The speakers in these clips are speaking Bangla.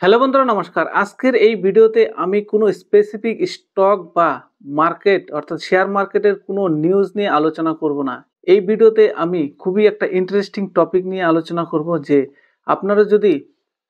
হ্যালো বন্ধুরা, নমস্কার। আজকের এই ভিডিওতে আমি কোনো স্পেসিফিক স্টক বা মার্কেট অর্থাৎ শেয়ার মার্কেটের কোনো নিউজ নিয়ে আলোচনা করব না। এই ভিডিওতে আমি খুবই একটা ইন্টারেস্টিং টপিক নিয়ে আলোচনা করব যে আপনারা যদি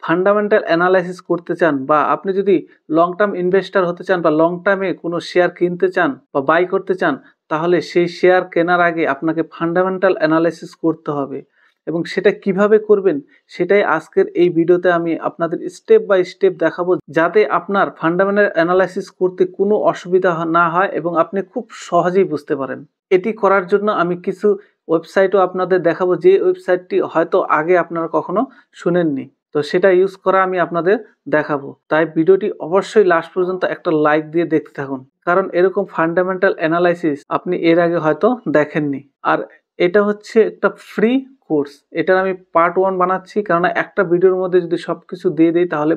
ফান্ডামেন্টাল অ্যানালাইসিস করতে চান বা আপনি যদি লং টার্ম ইনভেস্টর হতে চান বা লং টার্মে কোনো শেয়ার কিনতে চান বা বাই করতে চান, তাহলে সেই শেয়ার কেনার আগে আপনাকে ফান্ডামেন্টাল অ্যানালাইসিস করতে হবে এবং সেটা কিভাবে করবেন সেটাই আজকের এই ভিডিওতে আমি আপনাদের স্টেপ বাই স্টেপ দেখাবো, যাতে আপনার ফান্ডামেন্টাল অ্যানালাইসিস করতে কোনো অসুবিধা না হয় এবং আপনি খুব সহজেই বুঝতে পারেন। এটি করার জন্য আমি কিছু ওয়েবসাইটও আপনাদের দেখাবো, যে ওয়েবসাইটটি হয়তো আগে আপনারা কখনো শুনেননি। তো সেটা ইউজ করা আমি আপনাদের দেখাবো। তাই ভিডিওটি অবশ্যই লাস্ট পর্যন্ত একটা লাইক দিয়ে দেখতে থাকুন, কারণ এরকম ফান্ডামেন্টাল অ্যানালাইসিস আপনি এর আগে হয়তো দেখেননি। আর এটা হচ্ছে একটা ফ্রি কোর্স। এটার আমি পার্ট 1 বানাচ্ছি, কারণ একটা ভিডিওর মধ্যে যদি সবকিছু দিয়ে দেই তাহলে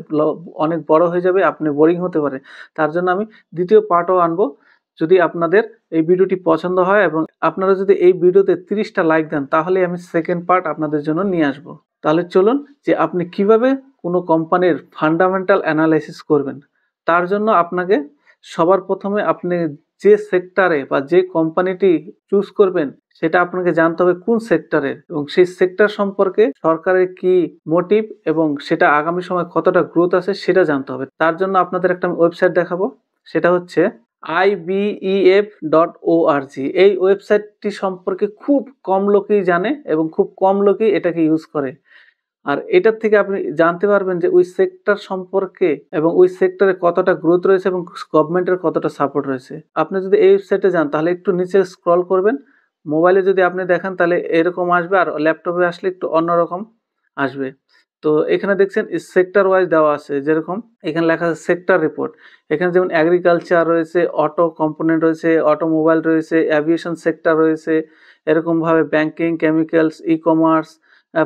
অনেক বড় হয়ে যাবে, আপনি বোরিং হতে পারে। তার জন্য আমি দ্বিতীয় পার্টও আনবো। যদি আপনাদের এই ভিডিওটি পছন্দ হয় এবং আপনারা যদি এই ভিডিওতে 30টা লাইক দেন, তাহলে আমি সেকেন্ড পার্ট আপনাদের জন্য নিয়ে আসবো। তাহলে চলুন যে আপনি কিভাবে কোনো কোম্পানির ফান্ডামেন্টাল অ্যানালাইসিস করবেন। তার জন্য আপনাকে সবার প্রথমে আপনি যে সেক্টরে বা যে কোম্পানিটি চুজ করবেন সেটা আপনাকে জানতে হবে কোন সেক্টরের, এবং সেই সেক্টর সম্পর্কে সরকারের কি মোটিভ এবং সেটা আগামী সময় কতটা গ্রোথ আছে সেটা জানতে হবে। তার জন্য আপনাদের একটা ওয়েবসাইট দেখাবো, সেটা হচ্ছে ibef.org। এই ওয়েবসাইটটি সম্পর্কে খুব কম লোকই জানে এবং খুব কম লোকই এটাকে ইউজ করে। আর এটার থেকে আপনি জানতে পারবেন যে ওই সেক্টর সম্পর্কে এবং ওই সেক্টরে কতটা গ্রোথ রয়েছে এবং গভর্নমেন্টের কতটা সাপোর্ট রয়েছে। আপনি যদি এই ওয়েবসাইটে যান তাহলে একটু নিচে স্ক্রল করবেন। মোবাইলে যদি আপনি দেখেন তাহলে এরকম আসবে, আর ল্যাপটপে আসলে একটু অন্যরকম আসবে। তো এখানে দেখছেন সেক্টর ওয়াইজ দেওয়া আছে, যেরকম এখানে লেখা আছে সেক্টর রিপোর্ট। এখানে যেমন এগ্রিকালচার রয়েছে, অটো কম্পোনেন্ট রয়েছে, অটোমোবাইল রয়েছে, অ্যাভিয়েশন সেক্টর রয়েছে, এরকমভাবে banking, chemicals, e commerce,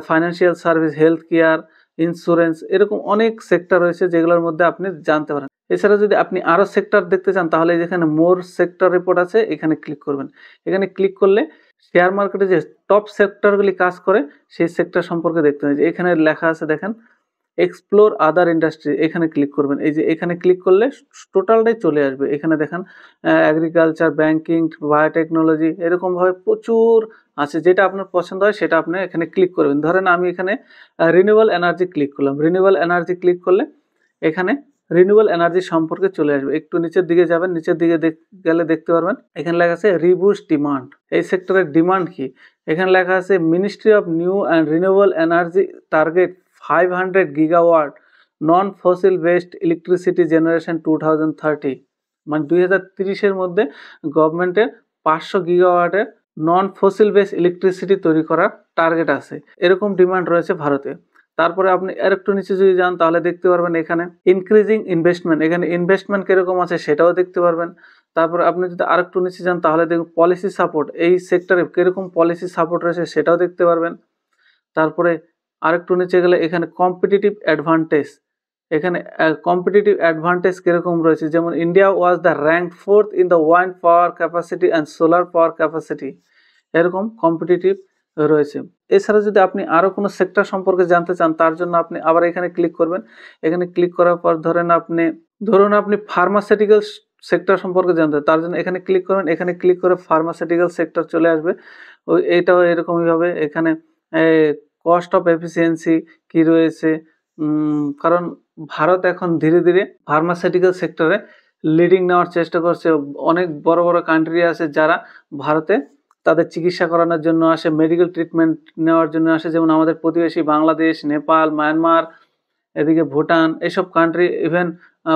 financial service, health care, insurance, এরকম অনেক সেক্টর রয়েছে যেগুলোর মধ্যে আপনি জানতে পারেন। এছাড়া যদি আপনি আরও সেক্টর দেখতে চান তাহলে যেখানে মোর সেক্টর রিপোর্ট আছে এখানে ক্লিক করবেন। এখানে ক্লিক করলে শেয়ার মার্কেটে যে টপ সেক্টরগুলি কাজ করে সেই সেক্টর সম্পর্কে দেখতে হবে। এখানে লেখা আছে দেখেন, এক্সপ্লোর আদার ইন্ডাস্ট্রি, এখানে ক্লিক করবেন। এই যে এখানে ক্লিক করলে টোটালটাই চলে আসবে। এখানে দেখেন এগ্রিকালচার, ব্যাংকিং, বায়োটেকনোলজি, এরকমভাবে প্রচুর আছে। যেটা আপনার পছন্দ হয় সেটা আপনি এখানে ক্লিক করবেন। ধরেন আমি এখানে রিনিউয়েবল এনার্জি ক্লিক করলাম। রিনিউয়েবল এনার্জি ক্লিক করলে এখানে রিনিউয়েবল এনার্জি সম্পর্কে চলে আসবে। একটু নিচের দিকে যাবেন, নিচের দিকে গেলে দেখতে পারবেন এখানে লেখা আছে রিবুস্ট ডিমান্ড। এই সেক্টরের ডিমান্ড কি? এখানে লেখা আছে ministry of new and renewable energy target 500 gigawatt non fossil based electricity generation 2030। মানে 2030-এর মধ্যে গভর্নমেন্টের 500 গিগাওয়াটের নন ফসিল বেস ইলেকট্রিসিটি তৈরি করার টার্গেট আছে। এরকম ডিমান্ড রয়েছে ভারতে। তারপরে আপনি আরেকটু নিচে যদি যান তাহলে দেখতে পারবেন এখানে ইনক্রিজিং ইনভেস্টমেন্ট, এখানে ইনভেস্টমেন্ট কিরকম আছে সেটাও দেখতে পারবেন। তারপরে আপনি যদি আরেকটু নিচে যান তাহলে দেখুন পলিসি সাপোর্ট, এই সেক্টরে কিরকম পলিসি সাপোর্ট রয়েছে সেটাও দেখতে পারবেন। তারপরে আরেকটু নিচে গেলে এখানে কম্পিটিটিভ অ্যাডভান্টেজ, এখানে কম্পিটিটিভ অ্যাডভান্টেজ কিরকম রয়েছে, যেমন India was the rank 4th in the wind power capacity and solar power capacity, এরকম কম্পিটিটিভ রয়েছে। এছাড়া যদি আপনি আরও কোনো সেক্টর সম্পর্কে জানতে চান তার জন্য আপনি আবার এখানে ক্লিক করবেন। এখানে ক্লিক করার পর ধরুন আপনি ফার্মাসিউটিক্যাল সেক্টর সম্পর্কে জানতে, তার জন্য এখানে ক্লিক করবেন। এখানে ক্লিক করে ফার্মাসিউটিক্যাল সেক্টর চলে আসবে। এটাও এরকমইভাবে এখানে কস্ট অফ এফিসিয়েন্সি কি রয়েছে, কারণ ভারত এখন ধীরে ধীরে ফার্মাসিউটিক্যাল সেক্টরে লিডিং নেওয়ার চেষ্টা করছে। অনেক বড় বড় কান্ট্রি আছে যারা ভারতে তাদের চিকিৎসা করানোর জন্য আসে, মেডিকেল ট্রিটমেন্ট নেওয়ার জন্য আসে, যেমন আমাদের প্রতিবেশী বাংলাদেশ, নেপাল, মায়ানমার, এদিকে ভুটান, এইসব কান্ট্রি, ইভেন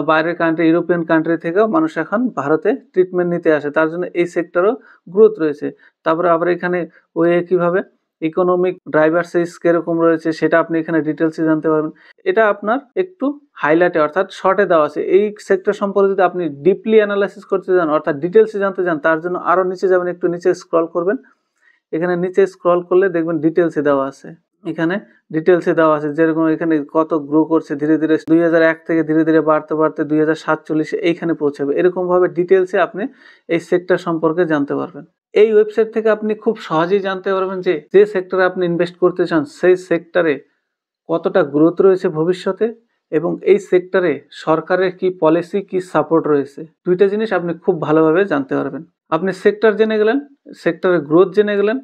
বাইরের কান্ট্রি, ইউরোপিয়ান কান্ট্রি থেকেও মানুষ এখন ভারতে ট্রিটমেন্ট নিতে আসে। তার জন্য এই সেক্টরও গ্রোথ রয়েছে। তারপরে আবার এখানে কীভাবে ইকোনমিক ড্রাইভারসিস কীরকম রয়েছে সেটা আপনি এখানে ডিটেলসে জানতে পারবেন। এটা আপনার একটু হাইলাইটে অর্থাৎ শর্টে দেওয়া আছে। এই সেক্টর সম্পর্কে যদি আপনি ডিপলি অ্যানালাইসিস করতে চান অর্থাৎ ডিটেলসে জানতে চান তার জন্য আরও নিচে যাবেন, একটু নিচে স্ক্রল করবেন। এখানে নিচে স্ক্রল করলে দেখবেন ডিটেলসে দেওয়া আছে। এখানে ডিটেলসে দেওয়া আছে, যেরকম এখানে কত গ্রো করছে ধীরে ধীরে 2001 থেকে ধীরে ধীরে বাড়তে বাড়তে 2047 এইখানে পৌঁছাবে। এরকমভাবে ডিটেলসে আপনি এই সেক্টর সম্পর্কে জানতে পারবেন। এই ওয়েবসাইট থেকে আপনি খুব সহজেই জানতে পারবেন যে যে সেক্টরে আপনি ইনভেস্ট করতে চান সেই সেক্টরে কতটা গ্রোথ রয়েছে ভবিষ্যতে এবং এই সেক্টরে সরকারের কি পলিসি কি সাপোর্ট রয়েছে, দুইটা জিনিস আপনি খুব ভালোভাবে জানতে পারবেন। আপনি সেক্টর জেনে গেলেন, সেক্টরের গ্রোথ জেনে গেলেন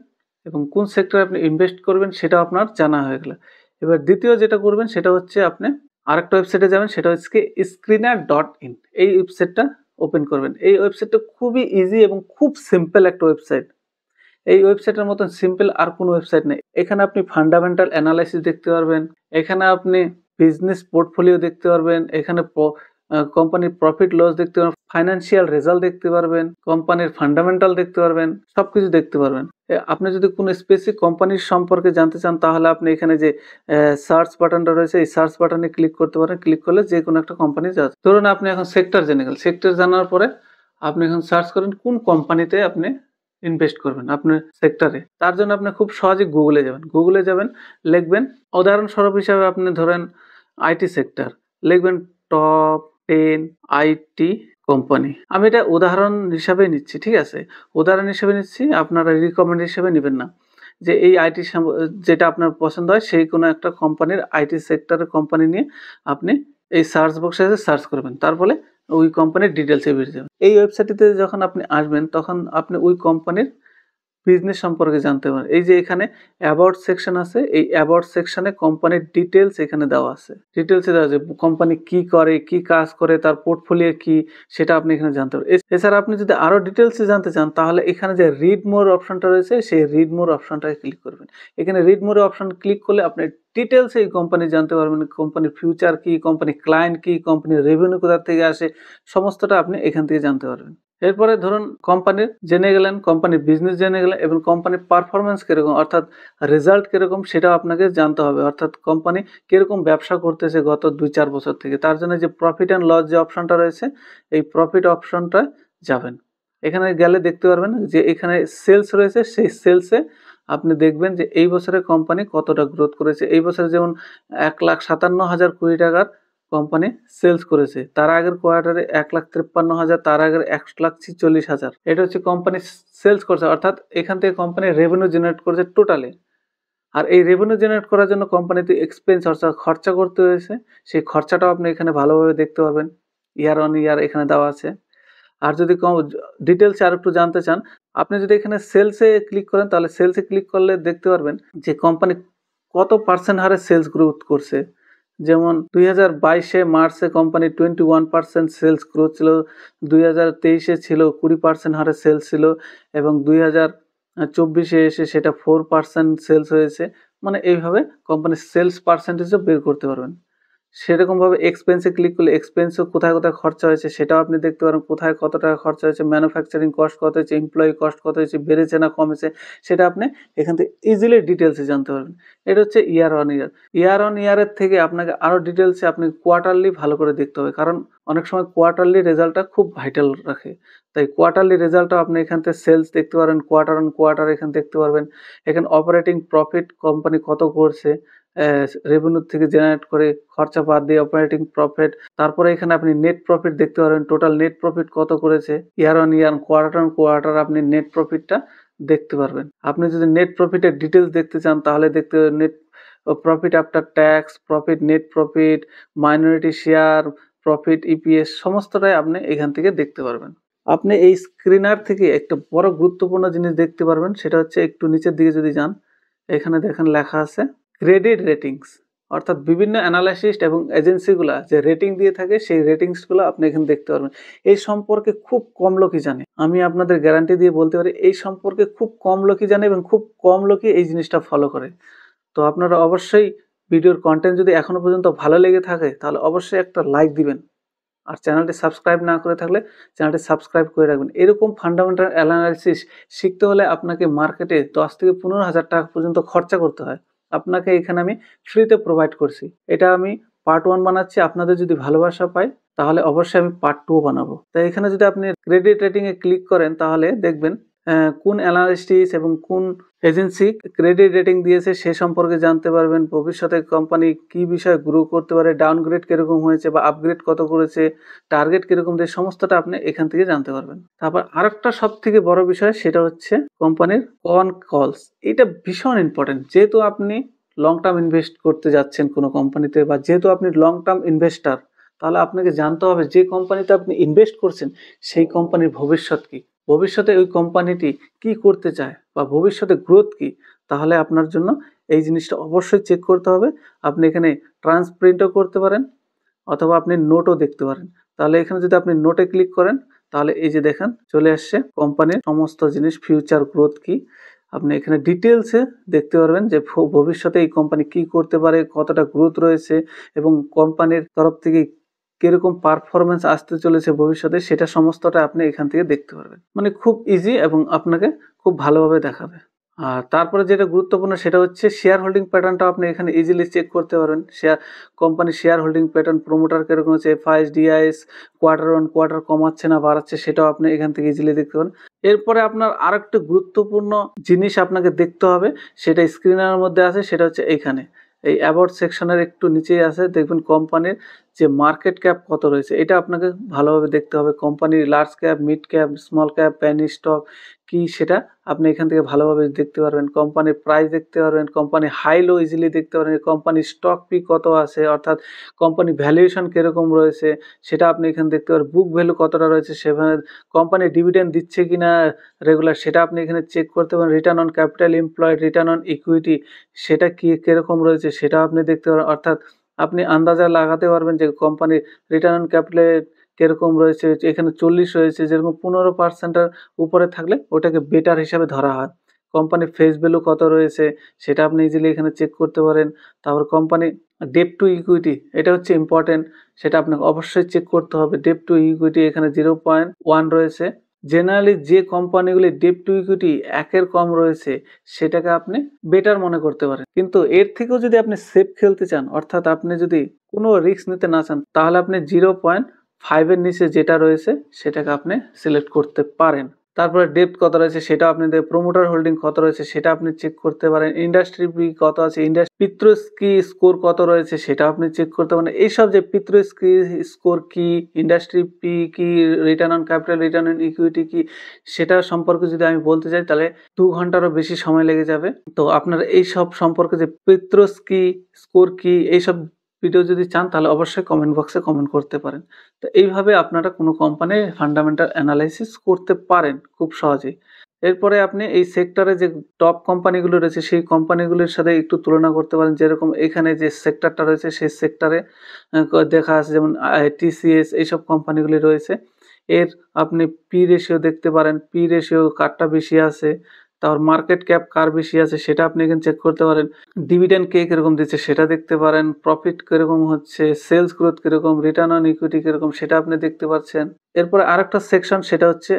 এবং কোন সেক্টরে আপনি ইনভেস্ট করবেন সেটা আপনার জানা হয়ে গেল। এবার দ্বিতীয় যেটা করবেন সেটা হচ্ছে আপনি আরেকটা ওয়েবসাইটে যাবেন, সেটা হচ্ছে screener.in। এই ওয়েবসাইটটা ওপেন করবেন। এই ওয়েবসাইটটা খুবই ইজি এবং খুব সিম্পল একটা ওয়েবসাইট। এই ওয়েবসাইটের মতন সিম্পল আর কোনো ওয়েবসাইট নেই। এখানে আপনি ফান্ডামেন্টাল অ্যানালাইসিস দেখতে পারবেন, এখানে আপনি বিজনেস পোর্টফোলিও দেখতে পারবেন, এখানে কোম্পানির প্রফিট লস দেখতে পারবেন, ফাইন্যান্সিয়াল রেজাল্ট দেখতে পারবেন, কোম্পানির ফান্ডামেন্টাল দেখতে পারবেন, সবকিছু দেখতে পারবেন। আপনি যদি কোনো স্পেসিফিক কোম্পানির সম্পর্কে জানতে চান তাহলে আপনি এখানে যে সার্চ বাটনটা রয়েছে এই সার্চ বাটনে ক্লিক করতে পারেন। ক্লিক করলে যে কোনো একটা কোম্পানি যাচ্ছে। ধরুন আপনি এখন সেক্টর জেনে গেলেন, সেক্টর জানার পরে আপনি এখন সার্চ করেন কোন কোম্পানিতে আপনি ইনভেস্ট করবেন আপনার সেক্টরে। তার জন্য আপনি খুব সহজে গুগলে যাবেন, লিখবেন উদাহরণস্বরূপ হিসাবে আপনি ধরেন আইটি সেক্টর, লিখবেন টপ 10 আইটি কোম্পানি। আমি এটা উদাহরণ হিসাবে নিচ্ছি, ঠিক আছে? উদাহরণ হিসেবে নিচ্ছি, আপনারা রিকমেন্ড হিসেবে নেবেন না। যে এই আইটি যেটা আপনার পছন্দ হয় সেই কোনো একটা কোম্পানির আইটি সেক্টরের কোম্পানি নিয়ে আপনি এই সার্চ বক্সে সার্চ করবেন, তারপরে ওই কোম্পানির ডিটেলসে বেরিয়ে যাবেন। এই ওয়েবসাইটটিতে যখন আপনি আসবেন তখন আপনি ওই কোম্পানির বিজনেস সম্পর্কে জানতে পারেন। এই যে এখানে অ্যাবাউট সেকশন আছে, এই অ্যাবাউট সেকশনে কোম্পানির ডিটেলস এখানে দেওয়া আছে। ডিটেলসে দেওয়া আছে কোম্পানি কি করে, কি কাজ করে, তার পোর্টফোলিও কি, সেটা আপনি এখানে জানতে পারবেন। এছাড়া আপনি যদি আরো ডিটেলসে জানতে চান তাহলে এখানে যে রিড মোর অপশনটা রয়েছে সেই রিড মোর অপশনটায় ক্লিক করবেন। এখানে রিড মোর অপশন ক্লিক করলে আপনি ডিটেলসে এই কোম্পানি জানতে পারবেন, কোম্পানির ফিউচার কি, কোম্পানির ক্লায়েন্ট কি, কোম্পানির রেভিনিউ কোথা থেকে আসে, সমস্তটা আপনি এখান থেকে জানতে পারবেন। এরপরে ধরুন কোম্পানির জেনে গেলেন, কোম্পানির বিজনেস জেনে গেলেন এবং কোম্পানির পারফরমেন্স কিরকম অর্থাৎ রেজাল্ট কিরকম সেটাও আপনাকে জানতে হবে। অর্থাৎ কোম্পানি কিরকম ব্যবসা করতেছে গত 2-4 বছর থেকে। তার জন্য যে প্রফিট অ্যান্ড লস যে অপশনটা রয়েছে এই প্রফিট অপশনটা যাবেন। এখানে গেলে দেখতে পারবেন যে এখানে সেলস রয়েছে, সেই সেলসে আপনি দেখবেন যে এই বছরে কোম্পানি কতটা গ্রোথ করেছে। এই বছরে যেমন 1,57,000 কোটি টাকার কোম্পানি সেলস করেছে, তার আগের কোয়ার্টারে 1,53,000, তার আগের 1,46,000। এটা হচ্ছে কোম্পানি সেলস করছে, অর্থাৎ এখান থেকে কোম্পানি রেভিনিউ জেনারেট করেছে টোটালি। আর এই রেভিনিউ জেনারেট করার জন্য কোম্পানিতে এক্সপেন্স অর্থাৎ খরচা করতে হয়েছে, সেই খরচাটাও আপনি এখানে ভালোভাবে দেখতে পাবেন। ইয়ার অন ইয়ার এখানে দেওয়া আছে। আর যদি ডিটেলসে আর একটু জানতে চান, আপনি যদি এখানে সেলসে ক্লিক করেন তাহলে সেলসে ক্লিক করলে দেখতে পারবেন যে কোম্পানি কত পার্সেন্ট হারে সেলস গ্রোথ করছে। যেমন 2022-এ মার্চে কোম্পানি 21% সেলস গ্রোথ ছিল, 2023-এ ছিল 20% হারে সেলস ছিল এবং 2024-এ এসে সেটা 4% সেলস হয়েছে। মানে এইভাবে কোম্পানির সেলস পার্সেন্টেজও বের করতে পারবেন। সেরকমভাবে এক্সপেন্সে ক্লিক করলে এক্সপেন্সও কোথায় কোথায় খরচা হয়েছে সেটাও আপনি দেখতে পারেন, কোথায় কত টাকা খরচা হয়েছে, ম্যানুফ্যাকচারিং কস্ট কত হয়েছে, এমপ্লয়ি কস্ট কত হয়েছে, বেড়েছে না কমেছে, সেটা আপনি এখান থেকে ইজিলি ডিটেলসে জানতে পারবেন। এটা হচ্ছে year on year. Year on ইয়ারের থেকে আপনাকে আরও ডিটেলসে আপনি কোয়ার্টারলি ভালো করে দেখতে হবে, কারণ অনেক সময় কোয়ার্টারলি রেজাল্টটা খুব ভাইটাল রাখে। তাই কোয়ার্টারলি রেজাল্টটাও আপনি এখান থেকে সেলস দেখতে পারেন, কোয়ার্টার অন কোয়ার্টার এখানে দেখতে পারবেন। এখানে অপারেটিং প্রফিট কোম্পানি কত করছে, রেভিনিউ থেকে জেনারেট করে খরচা বাদ দিয়ে অপারেটিং প্রফিট। তারপরে এখানে আপনি নেট প্রফিট দেখতে পারবেন, টোটাল নেট প্রফিট কত করেছে। Year on year, quarter on quarter আপনি নেট প্রফিটটা দেখতে পারবেন। আপনি যদি নেট প্রফিটের ডিটেলস দেখতে চান তাহলে দেখতে net profit after tax, profit, net profit, minority share, profit, EPS সমস্তটাই আপনি এখান থেকে দেখতে পারবেন। আপনি এই স্ক্রিনার থেকে একটা বড় গুরুত্বপূর্ণ জিনিস দেখতে পারবেন, সেটা হচ্ছে একটু নিচের দিকে যদি যান, এখানে দেখেন লেখা আছে ক্রেডিট রেটিংস, অর্থাৎ বিভিন্ন অ্যানালাইসিস্ট এবং এজেন্সিগুলা যে রেটিং দিয়ে থাকে সেই রেটিংসগুলো আপনি এখানে দেখতে পারবেন। এই সম্পর্কে খুব কম লোকই জানে, আমি আপনাদের গ্যারান্টি দিয়ে বলতে পারি এই সম্পর্কে খুব কম লোকই জানে এবং খুব কম লোকই এই জিনিসটা ফলো করে। তো আপনারা অবশ্যই ভিডিওর কন্টেন্ট যদি এখনো পর্যন্ত ভালো লেগে থাকে তাহলে অবশ্যই একটা লাইক দিবেন, আর চ্যানেলটি সাবস্ক্রাইব না করে থাকলে চ্যানেলটি সাবস্ক্রাইব করে রাখবেন। এরকম ফান্ডামেন্টাল অ্যানালাইসিস শিখতে হলে আপনাকে মার্কেটে 10 থেকে 15,000 টাকা পর্যন্ত খরচা করতে হয়, আপনাকে এখানে আমি ফ্রিতে প্রোভাইড করছি। এটা আমি পার্ট 1 বানাচ্ছি, আপনাদের যদি ভালোবাসা পাই তাহলে অবশ্যই আমি পার্ট 2 বানাবো। তাই এখানে যদি আপনি ক্রেডিট রেটিংয়ে ক্লিক করেন তাহলে দেখবেন কোন অ্যানালিস্টিস এবং কোন এজেন্সি ক্রেডিট রেটিং দিয়েছে সে সম্পর্কে জানতে পারবেন। ভবিষ্যতে কোম্পানি কি বিষয়ে গ্রো করতে পারে, ডাউনগ্রেড কিরকম হয়েছে বা আপগ্রেড কত করেছে, টার্গেট কিরকম দিয়ে সমস্তটা আপনি এখান থেকে জানতে পারবেন। তারপর আরেকটা সব থেকে বড় বিষয় সেটা হচ্ছে কোম্পানির অন কলস। এটা ভীষণ ইম্পর্টেন্ট, যেহেতু আপনি লং টার্ম ইনভেস্ট করতে যাচ্ছেন কোনো কোম্পানিতে, বা যেহেতু আপনি লং টার্ম ইনভেস্টার, তাহলে আপনাকে জানতে হবে যে কোম্পানিতে আপনি ইনভেস্ট করছেন সেই কোম্পানির ভবিষ্যৎ কী, ভবিষ্যতে ওই কোম্পানিটি কি করতে চায় বা ভবিষ্যতে গ্রোথ কী। তাহলে আপনার জন্য এই জিনিসটা অবশ্যই চেক করতে হবে। আপনি এখানে ট্রান্সপ্রিন্টও করতে পারেন অথবা আপনি নোটও দেখতে পারেন। তাহলে এখানে যদি আপনি নোটে ক্লিক করেন তাহলে এই যে দেখেন চলে আসছে কোম্পানির সমস্ত জিনিস, ফিউচার গ্রোথ কি। আপনি এখানে ডিটেলসে দেখতে পারবেন যে ভবিষ্যতে এই কোম্পানি কি করতে পারে, কতটা গ্রোথ রয়েছে এবং কোম্পানির তরফ থেকে কিরকম পারফরমেন্স আসতে চলেছে ভবিষ্যতে, সেটা সমস্তটা আপনি এখান থেকে দেখতে পারবেন। মানে খুব ইজি এবং আপনাকে খুব ভালোভাবে দেখাবে। আর তারপরে যেটা গুরুত্বপূর্ণ সেটা হচ্ছে শেয়ার হোল্ডিং প্যাটার্নটাও আপনি এখানে ইজিলি চেক করতে পারবেন। কোম্পানির শেয়ার হোল্ডিং প্যাটার্ন, প্রমোটার কিরকম আছে, FIIs, DIIs, quarter on quarter কমাচ্ছে না বাড়াচ্ছে, সেটাও আপনি এখান থেকে ইজিলি দেখতে পারেন। এরপরে আপনার আরেকটা গুরুত্বপূর্ণ জিনিস আপনাকে দেখতে হবে, সেটা স্ক্রিনের মধ্যে আছে, সেটা হচ্ছে এইখানে এই অ্যাবাউট সেকশনের একটু নিচেই আছে, দেখবেন কোম্পানির যে মার্কেট ক্যাপ কত রয়েছে এটা আপনাকে ভালোভাবে দেখতে হবে। কোম্পানির large cap, mid cap, small cap, Penney stock কি সেটা আপনি এখান থেকে ভালোভাবে দেখতে পারবেন। কোম্পানির প্রাইস দেখতে পারবেন, কোম্পানির হাই লো ইজিলি দেখতে পারবেন, কোম্পানির স্টক পি কত আছে, অর্থাৎ কোম্পানির ভ্যালুয়েশন কীরকম রয়েছে সেটা আপনি এখানে দেখতে পারবেন। বুক ভ্যালু কতটা রয়েছে, সেখানে কোম্পানি ডিভিডেন্ড দিচ্ছে কিনা রেগুলার সেটা আপনি এখানে চেক করতে পারেন। Return on capital employed, return on equity সেটা কীরকম রয়েছে সেটা আপনি দেখতে পারেন। অর্থাৎ আপনি আন্দাজা লাগাতে পারবেন যে কোম্পানির রিটার্ন অন ক্যাপিটাল কিরকম রয়েছে। এখানে 40 রয়েছে, যেরকম 15%-এর উপরে থাকলে ওটাকে বেটার হিসাবে ধরা হয়। কোম্পানির ফেস ভ্যালু কত রয়েছে সেটা আপনি ইজিলি এখানে চেক করতে পারেন। তারপর কোম্পানি ডেট টু ইকুইটি, এটা হচ্ছে ইম্পর্টেন্ট, সেটা আপনাকে অবশ্যই চেক করতে হবে। ডেট টু ইকুইটি এখানে 0.1 রয়েছে। জেনারেলি যে কোম্পানিগুলি ডেট টু ইকুইটি 1-এর কম রয়েছে সেটাকে আপনি বেটার মনে করতে পারেন। কিন্তু এর থেকেও যদি আপনি সেফ খেলতে চান, অর্থাৎ আপনি যদি কোনো রিস্ক নিতে না চান, তাহলে আপনি 0.5-এর নিচে যেটা রয়েছে সেটাকে আপনি সিলেক্ট করতে পারেন। তারপরে ডেপ্থ কত রয়েছে সেটা আপনি প্রমোটার হোল্ডিং কত রয়েছে সেটা আপনি চেক করতে পারেন। ইন্ডাস্ট্রি পি কত আছে, পিত্রস্কি স্কোর কত রয়েছে সেটা আপনি চেক করতে পারেন। এইসব যে পিত্রস্কি স্কোর কি, ইন্ডাস্ট্রি পি কি, return on capital, return on equity কি, সেটা সম্পর্কে যদি আমি বলতে চাই তাহলে 2 ঘন্টারও বেশি সময় লেগে যাবে। তো আপনারা এইসব সম্পর্কে যে পিত্রস্কি স্কোর কি এইসব ভিডিও যদি চান তাহলে অবশ্যই কমেন্ট বক্সে কমেন্ট করতে পারেন। তো এইভাবে আপনারা কোনো কোম্পানির ফান্ডামেন্টাল অ্যানালাইসিস করতে পারেন খুব সহজেই। এরপরে আপনি এই সেক্টরে যে টপ কোম্পানিগুলো রয়েছে সেই কোম্পানিগুলির সাথে একটু তুলনা করতে পারেন। যেরকম এখানে যে সেক্টরটা রয়েছে সেই সেক্টরে দেখা আছে যেমন টিসিএস এইসব কোম্পানিগুলি রয়েছে। এর আপনি পি রেশিও দেখতে পারেন, পি রেশিও কারটা বেশি আছে, তারপর মার্কেট ক্যাপ কার বেশি আছে সেটা আপনি এখানে চেক করতে পারেন। ডিভিডেন্ড কে কিরকম দিচ্ছে সেটা দেখতে পারেন, প্রফিট কিরকম হচ্ছে, সেলস গ্রোথ কিরকম, রিটার্ন অন ইকুইটি কিরকম সেটা আপনি দেখতে পাচ্ছেন। এরপরে আরেকটা সেকশন সেটা হচ্ছে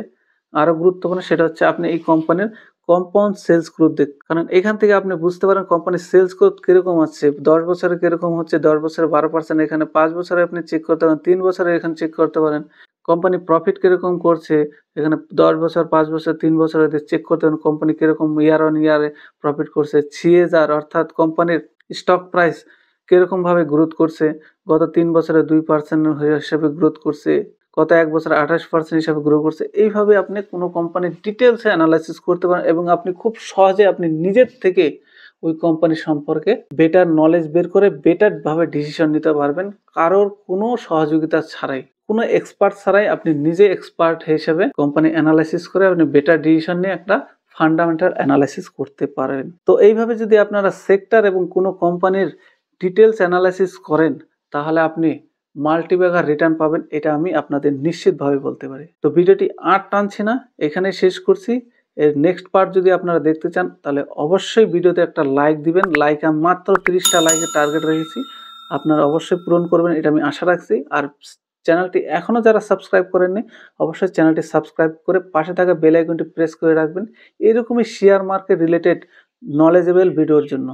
আরো গুরুত্বপূর্ণ, সেটা হচ্ছে আপনি এই কোম্পানির কম্পাউন্ড সেলস গ্রোথ কারণ এখান থেকে আপনি বুঝতে পারেন কোম্পানির সেলস গ্রোথ কিরকম হচ্ছে, 10 বছরে কিরকম হচ্ছে, 10 বছরে 12%, এখানে 5 বছরে আপনি চেক করতে পারেন, 3 বছরে এখানে চেক করতে পারেন। কোম্পানি প্রফিট কিরকম করছে এখানে 10 বছর, 5 বছর, 3 বছরে চেক করতে পারেন। কোম্পানি কিরকম ইয়ার অন ইয়ারে প্রফিট করছে। সিএসআর অর্থাৎ কোম্পানির স্টক প্রাইস কিরকম ভাবে গ্রোথ করছে, গত 3 বছরে 2% হিসাবে গ্রোথ করছে, গত 1 বছরে 28% হিসাবে গ্রো করছে। এইভাবে আপনি কোনো কোম্পানির ডিটেলসে অ্যানালাইসিস করতে পারেন এবং আপনি খুব সহজে আপনি নিজের থেকে ওই কোম্পানি সম্পর্কে বেটার নলেজ বের করে বেটার ভাবে ডিসিশন নিতে পারবেন, কারোর কোনো সহযোগিতা ছাড়াই, কোনো এক্সপার্ট ছাড়াই আপনি নিজে এক্সপার্ট হিসেবে কোম্পানি অ্যানালাইসিস করে আপনি বেটার ডিসিশন নিয়ে একটা ফান্ডামেন্টাল অ্যানালাইসিস করতে পারেন। তো এইভাবে যদি আপনারা সেক্টর এবং কোনো কোম্পানির ডিটেলস অ্যানালাইসিস করেন তাহলে আপনি মাল্টিব্যাগার রিটার্ন পাবেন, এটা আমি আপনাদের নিশ্চিতভাবে বলতে পারি। তো ভিডিওটি আর টানছি না, এখানে শেষ করছি। এর নেক্সট পার্ট যদি আপনারা দেখতে চান তাহলে অবশ্যই ভিডিওতে একটা লাইক দিবেন। লাইক আমি মাত্র 30টা লাইকের টার্গেট রেখেছি, আপনারা অবশ্যই পূরণ করবেন এটা আমি আশা রাখছি। আর চ্যানেলটি এখনও যারা সাবস্ক্রাইব করেননি অবশ্যই চ্যানেলটি সাবস্ক্রাইব করে পাশে থাকা বেল আইকনটি প্রেস করে রাখবেন এরকমই শেয়ার মার্কেট রিলেটেড নলেজেবল ভিডিওর জন্য।